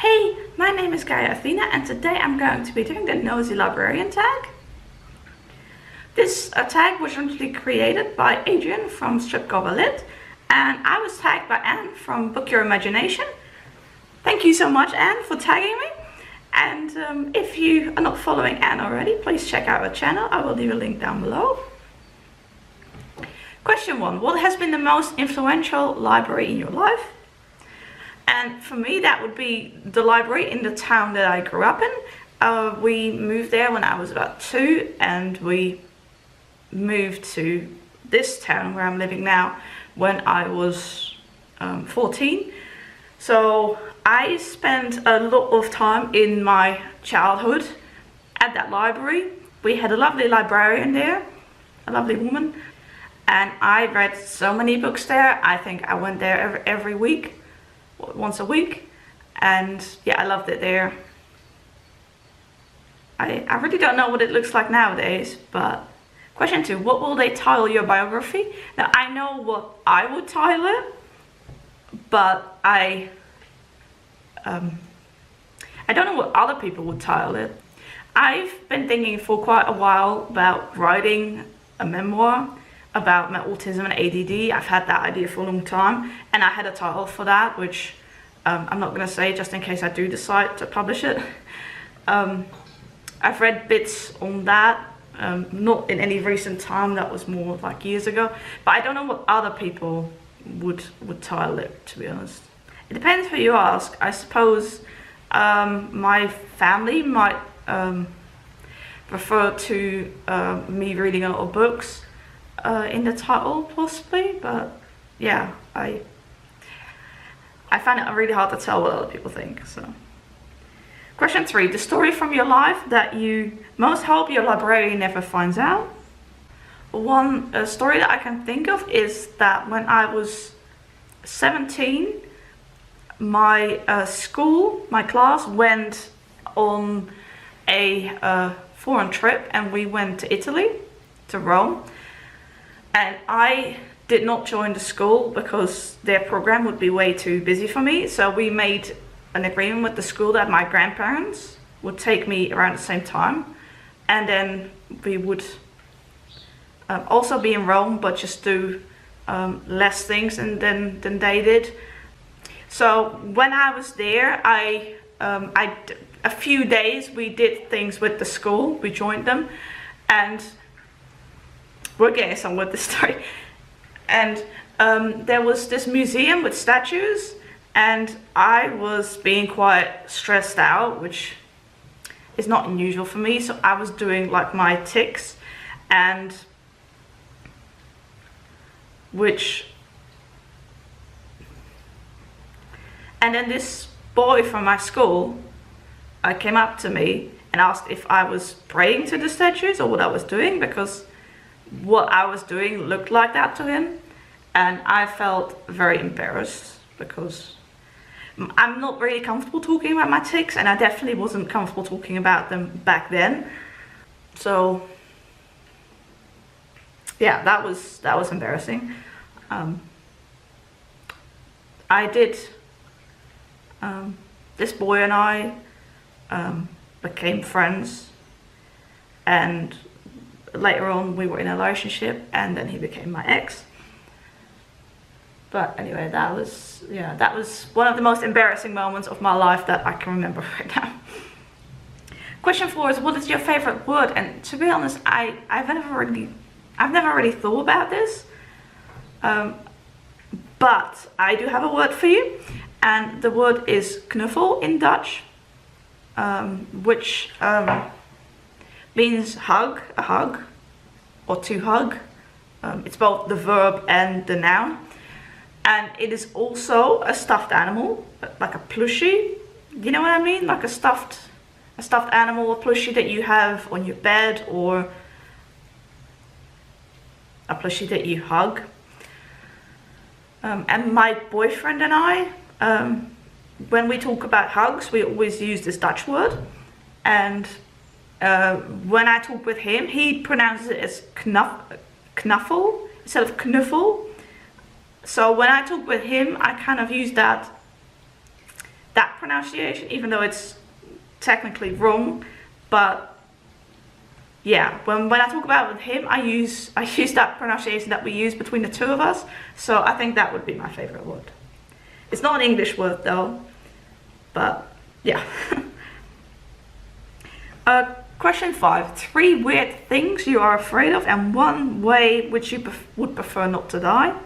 Hey, my name is Athena and today I'm going to be doing the Nosy Librarian Tag. This tag was originally created by Adrian from Lit, and I was tagged by Anne from Book Your Imagination. Thank you so much, Anne, for tagging me. And if you are not following Anne already, please check out her channel. I will leave a link down below. Question 1. What has been the most influential library in your life? And for me, that would be the library in the town that I grew up in. We moved there when I was about 2, and we moved to this town where I'm living now when I was 14. So I spent a lot of time in my childhood at that library. We had a lovely librarian there, a lovely woman, and I read so many books there. I think I went there every week. Once a week, and yeah, I loved it there. I really don't know what it looks like nowadays, but question 2, what will they title your biography? Now I know what I would title it, but I don't know what other people would title it. I've been thinking for quite a while about writing a memoir about my autism and ADD. I've had that idea for a long time, and I had a title for that, which I'm not going to say just in case I do decide to publish it. I've read bits on that, not in any recent time, that was more like years ago, but I don't know what other people would title it, to be honest. It depends who you ask. I suppose my family might refer to me reading a lot of books in the title, possibly, but yeah, I find it really hard to tell what other people think. So, question 3, the story from your life that you most hope your librarian never finds out. One story that I can think of is that when I was 17, my my class went on a foreign trip, and we went to Italy, to Rome. And I did not join the school because their program would be way too busy for me. So we made an agreement with the school that my grandparents would take me around the same time. And then we would also be in Rome, but just do less things than they did. So when I was there, a few days we did things with the school. We joined them, and we're getting somewhere with the story. And there was this museum with statues, and I was being quite stressed out, which is not unusual for me. So I was doing like my tics, and then this boy from my school came up to me and asked if I was praying to the statues or what I was doing, because what I was doing looked like that to him, and I felt very embarrassed because I'm not really comfortable talking about my tics, and I definitely wasn't comfortable talking about them back then. So yeah, that was embarrassing. This boy and I became friends, and later on we were in a relationship, and then he became my ex. But anyway, that was one of the most embarrassing moments of my life that I can remember right now. Question 4 is, what is your favorite word? And to be honest, I've never really thought about this, but I do have a word for you, and the word is knuffel in Dutch, which means hug, a hug, or to hug. It's both the verb and the noun, and it is also a stuffed animal, like a plushie. You know what I mean? Like a stuffed animal, a plushie that you have on your bed, or a plushie that you hug. And my boyfriend and I, when we talk about hugs, we always use this Dutch word, and when I talk with him, he pronounces it as knuffel instead of knuffel. So when I talk with him, I kind of use that that pronunciation, even though it's technically wrong. But yeah, when I talk about it with him, I use that pronunciation that we use between the two of us. So I think that would be my favorite word. It's not an English word though, but yeah. Question 5. 3 weird things you are afraid of and 1 way which you would prefer not to die.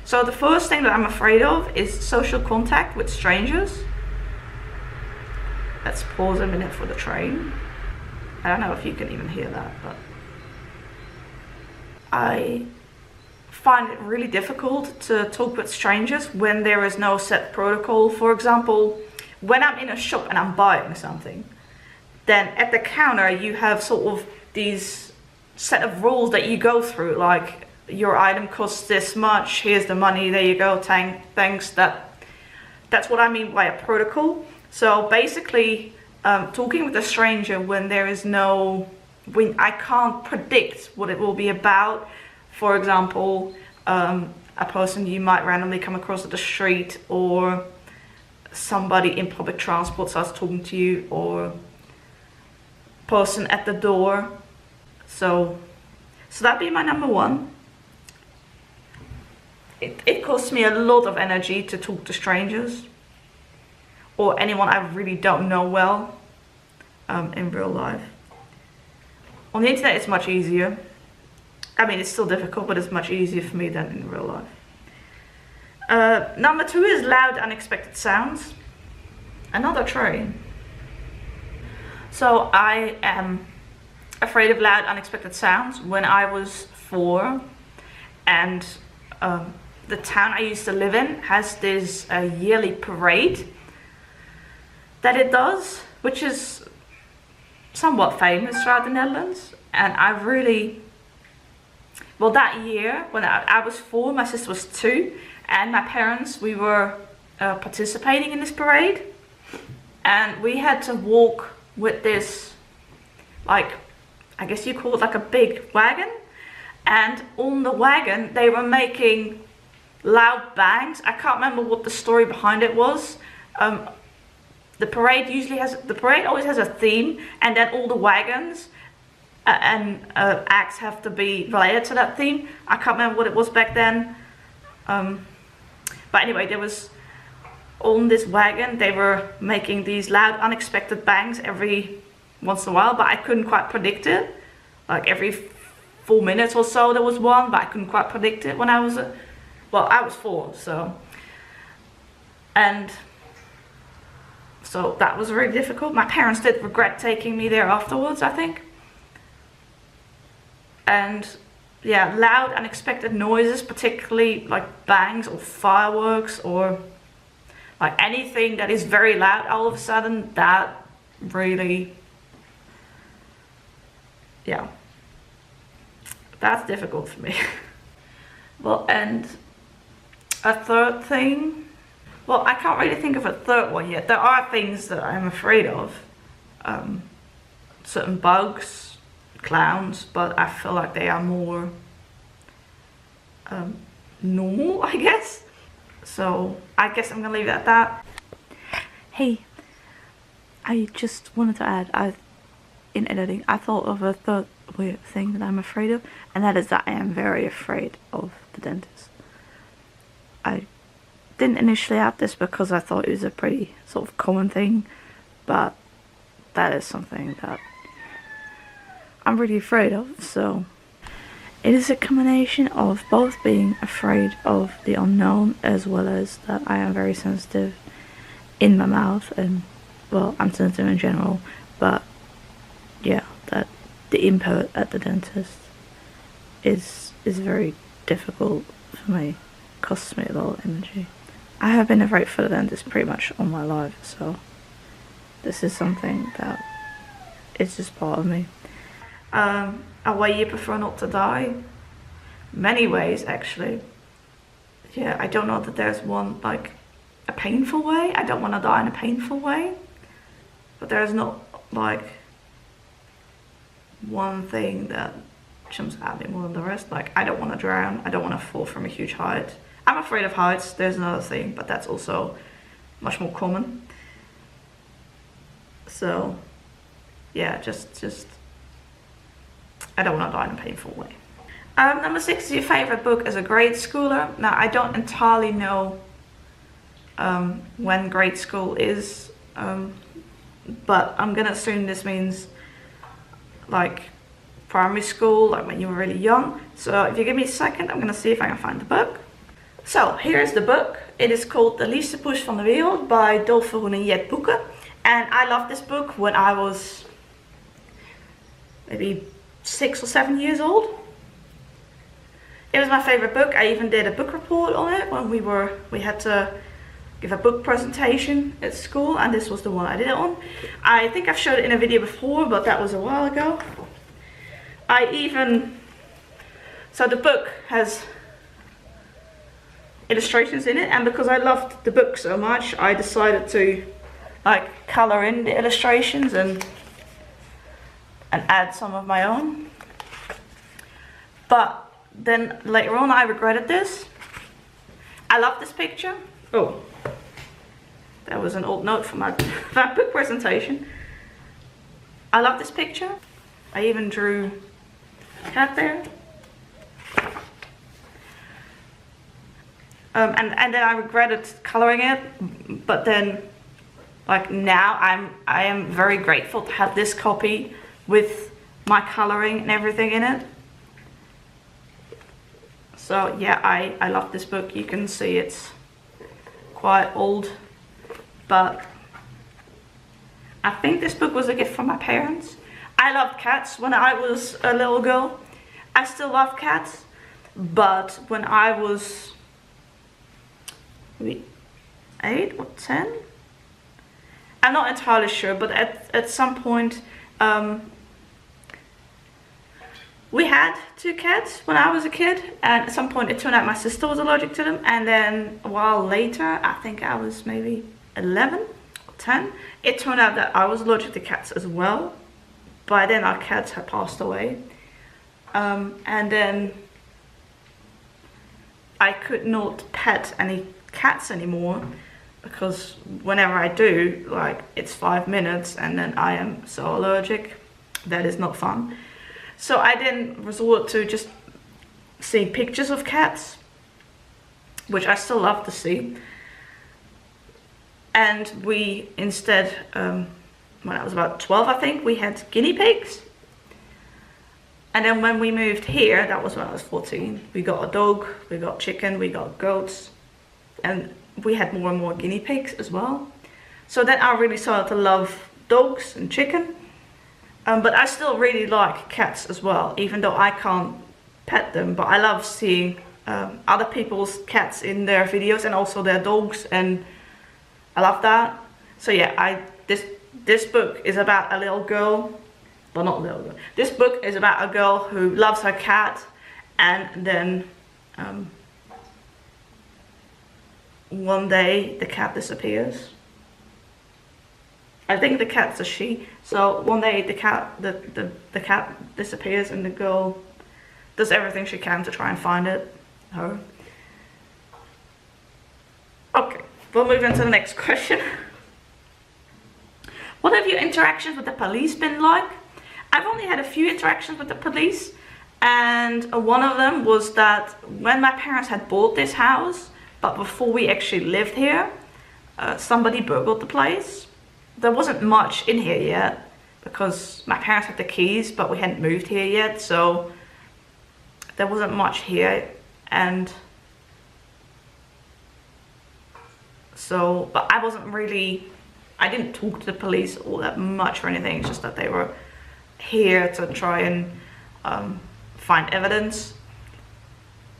So the first thing that I'm afraid of is social contact with strangers. Let's pause a minute for the train. I don't know if you can even hear that, but I find it really difficult to talk with strangers when there is no set protocol. For example, when I'm in a shop and I'm buying something, then at the counter you have sort of these set of rules that you go through, like your item costs this much, here's the money, there you go, thanks. That's what I mean by a protocol. So basically, talking with a stranger when I can't predict what it will be about. For example, a person you might randomly come across at the street, or somebody in public transport starts talking to you, or person at the door. So that'd be my number 1. It costs me a lot of energy to talk to strangers or anyone I really don't know well in real life. On the internet it's much easier. I mean, it's still difficult, but it's much easier for me than in real life. Number 2 is loud, unexpected sounds. Another train. So I am afraid of loud, unexpected sounds. When I was 4, and the town I used to live in has this yearly parade that it does, which is somewhat famous throughout the Netherlands. And I really, well, that year when I was 4, my sister was 2, and my parents, we were participating in this parade, and we had to walk with this, like, I guess you call it like a big wagon, and on the wagon they were making loud bangs. I can't remember what the story behind it was. The parade always has a theme, and then all the wagons and acts have to be related to that theme. I can't remember what it was back then. But anyway, there was, on this wagon, they were making these loud, unexpected bangs every once in a while, but I couldn't quite predict it. Like every 4 minutes or so there was one, but I couldn't quite predict it when I was, I was 4, so. And so that was very difficult. My parents did regret taking me there afterwards, I think. And yeah, loud, unexpected noises, particularly like bangs or fireworks or like anything that is very loud all of a sudden, that really, yeah, that's difficult for me. Well, and a third thing, well, I can't really think of a third one yet. There are things that I'm afraid of. Certain bugs, clowns, but I feel like they are more normal, I guess. So I guess I'm gonna leave it at that. Hey, I just wanted to add, in editing, I thought of a third weird thing that I'm afraid of, and that is that I am very afraid of the dentist. I didn't initially add this because I thought it was a pretty sort of common thing, but that is something that I'm really afraid of. So it is a combination of both being afraid of the unknown as well as that I am very sensitive in my mouth, and well, I'm sensitive in general, but yeah, that the input at the dentist is very difficult for me, costs me a lot of energy. I have been afraid for the dentist pretty much all my life, so this is something that is just part of me. A way you prefer not to die? Many ways, actually. Yeah, I don't know that there's one, like, a painful way. I don't want to die in a painful way. But there's not, like, one thing that jumps at me more than the rest. Like, I don't want to drown. I don't want to fall from a huge height. I'm afraid of heights, there's another thing, but that's also much more common. So yeah, just I don't want to die in a painful way. Number 6 is your favorite book as a grade schooler. Now I don't entirely know when grade school is, but I'm gonna assume this means like primary school, like when you were really young. So if you give me a second, I'm gonna see if I can find the book. So here's the book. It is called De liefste poes van de wereld by Dolphin and Jet Boeken. And I loved this book when I was maybe 6 or 7 years old. It was my favorite book. I even did a book report on it when we had to give a book presentation at school, and this was the one I did it on. I think I've showed it in a video before, but that was a while ago. So the book has illustrations in it, and because I loved the book so much, I decided to like color in the illustrations and add some of my own. But then later on I regretted this. I love this picture. Oh, that was an old note from my book presentation. I love this picture. I even drew a cat there. And then I regretted coloring it, but then like now I am very grateful to have this copy with my coloring and everything in it. So yeah, I love this book. You can see it's quite old, but I think this book was a gift from my parents. I loved cats when I was a little girl. I still love cats, but when I was maybe 8 or 10, I'm not entirely sure, but at some point we had 2 cats when I was a kid, and at some point it turned out my sister was allergic to them, and then a while later, I think I was maybe 11 or 10, it turned out that I was allergic to cats as well. By then our cats had passed away, and then I could not pet any cats anymore, because whenever I do, like, it's 5 minutes and then I am so allergic. That is not fun. So I then resort to just seeing pictures of cats, which I still love to see. And we instead, when I was about 12 I think, we had guinea pigs. And then when we moved here, that was when I was 14, we got a dog, we got chicken, we got goats, and we had more and more guinea pigs as well. So then I really started to love dogs and chicken. But I still really like cats as well, even though I can't pet them. But I love seeing other people's cats in their videos and also their dogs, and I love that. So yeah, this book is about a little girl. Well, not a little girl. This book is about a girl who loves her cat, and then one day the cat disappears. I think the cat's a she. So one day the cat disappears, and the girl does everything she can to try and find her. Okay, we'll move on to the next question. What have your interactions with the police been like? I've only had a few interactions with the police, and one of them was that when my parents had bought this house, but before we actually lived here, somebody burgled the place. There wasn't much in here yet because my parents had the keys, but we hadn't moved here yet, so there wasn't much here. And so, but I didn't talk to the police all that much or anything. It's just that they were here to try and find evidence.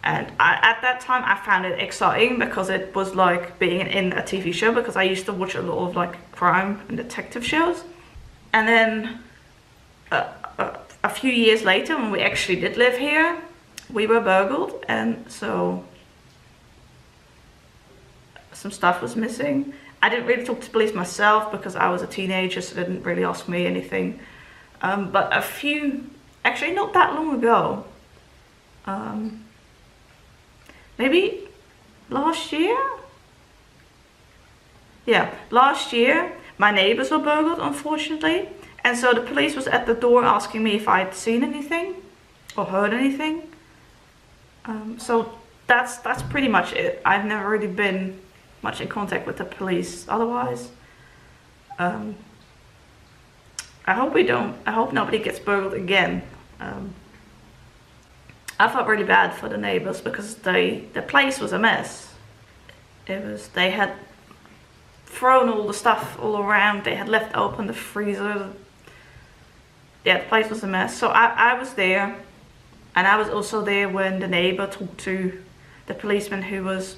And at that time I found it exciting because it was like being in a TV show, because I used to watch a lot of like crime and detective shows. And then a few years later, when we actually did live here, we were burgled, and so some stuff was missing. I didn't really talk to police myself because I was a teenager, so they didn't really ask me anything. But actually not that long ago, maybe last year? Yeah, last year my neighbors were burgled, unfortunately. And so the police was at the door asking me if I'd seen anything or heard anything. So that's pretty much it. I've never really been much in contact with the police otherwise. I hope nobody gets burgled again. I felt really bad for the neighbors because the place was a mess. They had thrown all the stuff all around. They had left open the freezer. Yeah, the place was a mess. So I was there, and I was also there when the neighbor talked to the policeman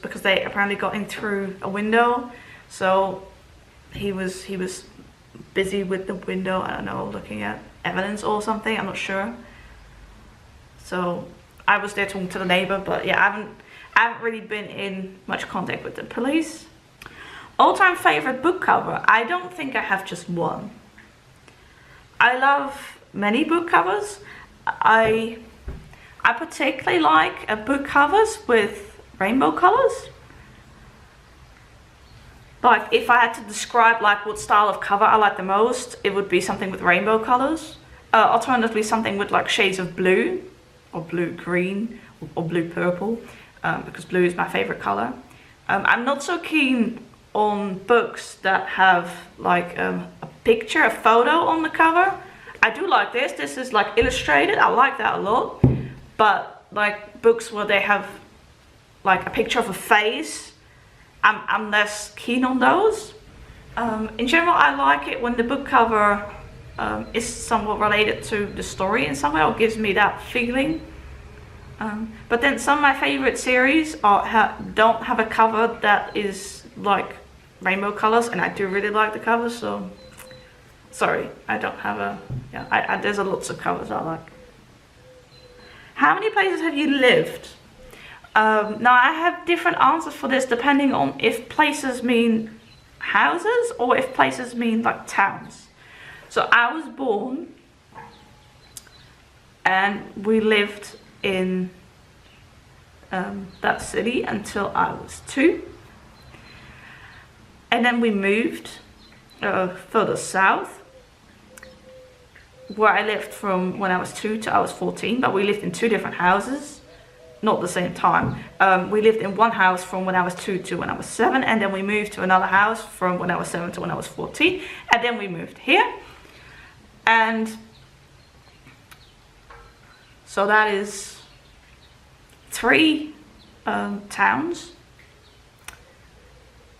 because they apparently got in through a window. So he was busy with the window, I don't know, looking at evidence or something, I'm not sure. So I was there talking to the neighbor, but yeah, I haven't really been in much contact with the police. All-time favorite book cover. I don't think I have just one. I love many book covers. I particularly like book covers with rainbow colors. Like if I had to describe like what style of cover I like the most, it would be something with rainbow colors. Alternatively, something with like shades of blue, or blue green, or blue purple, because blue is my favorite color. I'm not so keen on books that have like a picture, a photo on the cover. I do like this. This is like illustrated. I like that a lot. But like books where they have like a picture of a face, I'm less keen on those. In general, I like it when the book cover is somewhat related to the story in some way, or gives me that feeling. But then some of my favorite series don't have a cover that is like rainbow colors, and I do really like the covers, so sorry, I don't have a, yeah, there's lots of covers I like. How many places have you lived? Now I have different answers for this depending on if places mean houses or if places mean like towns. So I was born and we lived in that city until I was 2. And then we moved further south, where I lived from when I was 2 to I was 14, but we lived in 2 different houses, not the same time. We lived in one house from when I was 2 to when I was 7, and then we moved to another house from when I was 7 to when I was 14, and then we moved here. And so that is 3 towns,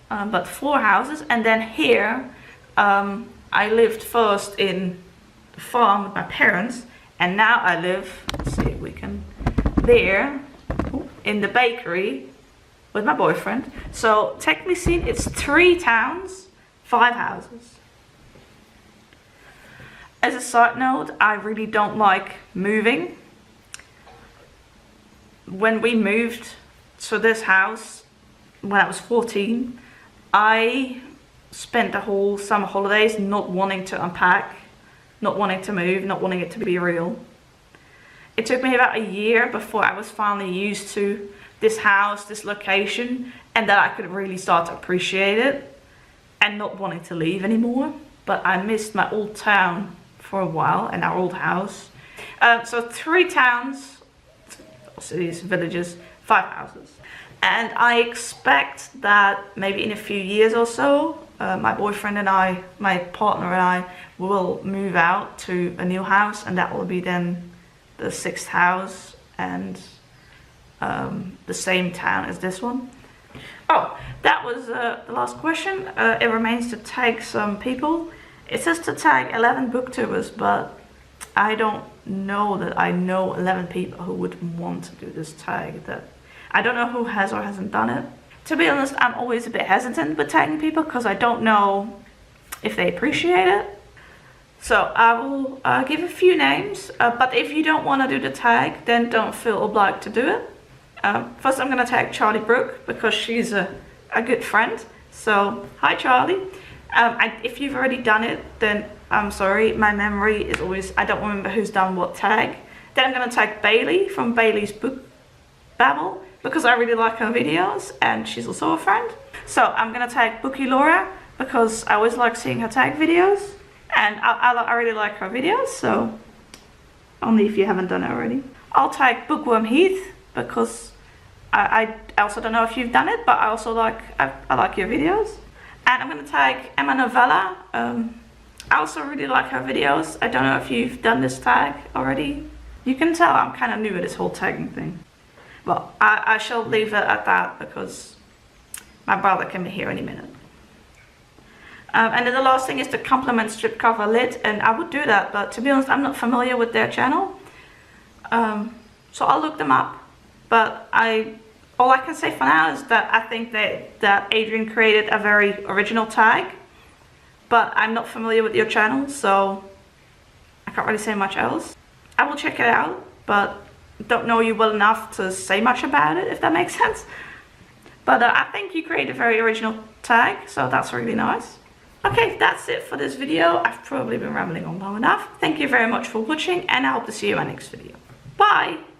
but 4 houses. And then here I lived first in the farm with my parents, and now I live, let's see if we can, there in the bakery with my boyfriend. So technically seen, it's 3 towns, 5 houses. As a side note, I really don't like moving. When we moved to this house when I was 14, I spent the whole summer holidays not wanting to unpack, not wanting to move, not wanting it to be real. It took me about a year before I was finally used to this house, this location, and that I could really start to appreciate it and not wanting to leave anymore. But I missed my old town for a while and our old house. So 3 towns, cities, villages, 5 houses. And I expect that maybe in a few years or so, my boyfriend and I, my partner and I, will move out to a new house, and that will be then the 6th house and the same town as this one. Oh, that was the last question. It remains to tag some people. It says to tag 11 booktubers, but I don't know that I know 11 people who would want to do this tag. I don't know who has or hasn't done it. To be honest, I'm always a bit hesitant with tagging people because I don't know if they appreciate it. So I will give a few names, but if you don't want to do the tag, then don't feel obliged to do it. First I'm going to tag Charlie Brook because she's a good friend. So hi Charlie. If you've already done it, then I'm sorry, my memory is always, I don't remember who's done what tag. Then I'm going to tag Bailey from Bailey's book Babble, because I really like her videos and she's also a friend. So I'm gonna tag Booky Lorra because I always like seeing her tag videos, and I really like her videos, so only if you haven't done it already. I'll tag Bookworm Heath because I also don't know if you've done it, but I also like your videos. And I'm gonna tag Emma Novella. I also really like her videos. I don't know if you've done this tag already. You can tell I'm kind of new at this whole tagging thing. Well, I shall leave it at that because my brother can be here any minute. And then the last thing is the compliment strip cover lid, and I would do that, but to be honest, I'm not familiar with their channel. So I'll look them up, but all I can say for now is that I think that Adrian created a very original tag, but I'm not familiar with your channel, so I can't really say much else. I will check it out, but don't know you well enough to say much about it, if that makes sense. But I think you created a very original tag, so that's really nice. Okay, that's it for this video. I've probably been rambling on long enough. Thank you very much for watching, and I hope to see you in my next video. Bye!